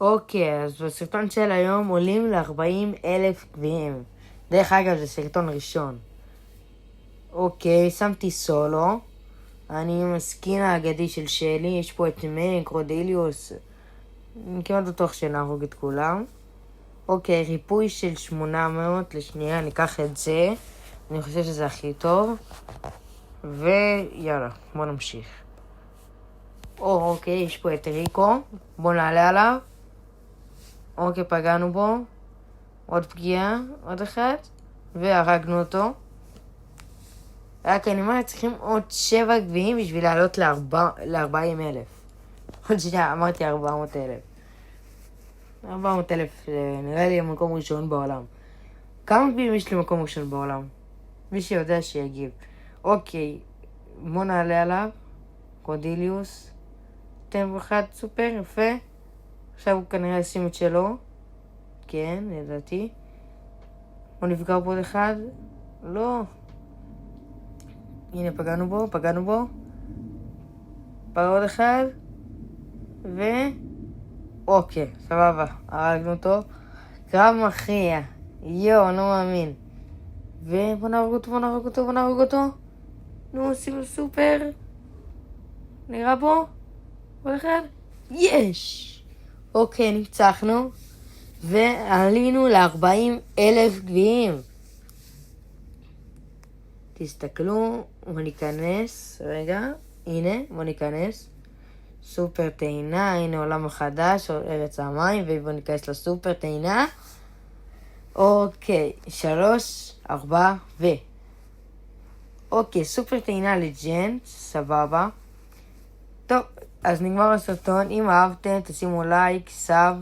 אוקיי, אז בסרטון של היום עולים ל-40,000 גביעים. דרך אגב, זה סרטון ראשון. אוקיי, שמתי סולו. אני עם הסקין האגדי של שלי. יש פה את מק, רודליוס. אני כמעט בטוח שנהרוג את כולם. אוקיי, ריפוי של 800 לשנייה. אני אקח את זה. אני חושב שזה הכי טוב. ויאללה, בוא נמשיך. אוקיי, יש פה את ריקו. בוא נעלה עליו. אוקיי, פגענו בו. עוד פגיעה, עוד אחת. והרגנו אותו. רק אני אומר, צריכים עוד 7 גביעים בשביל לעלות ל-40,000. עוד שנייה, אמרתי 400,000. 400,000 נראה לי המקום ראשון בעולם. כמה גביעים יש לי מקום ראשון בעולם? מי שיודע שיגיב. אוקיי, בוא נעלה עליו. רודליוס. תן אחד סופר, יפה. עכשיו הוא כנראה ישים את שלו. כן, ידעתי. בוא נפגע פה עוד אחד. לא. הנה, פגענו בו. פגע עוד אחד. אוקיי, סבבה. הרגנו אותו. קרב מכריע. יואו, אני לא מאמין. ובוא נהרוג אותו. נו, עושים לו סופר. נראה פה. עוד אחד. יש! אוקיי, ניצחנו. ועלינו ל-40,000 גביעים. תסתכלו, בוא ניכנס. רגע, הנה, בוא ניכנס. סופר טעינה, הנה עולם החדש, ארץ המים, ובוא ניכנס לסופר טעינה. אוקיי, 3, 4 אוקיי, סופר טעינה לג'נט, סבבה. טוב, אז נגמר הסרטון. אם אהבתם, תשימו לייק, סאב,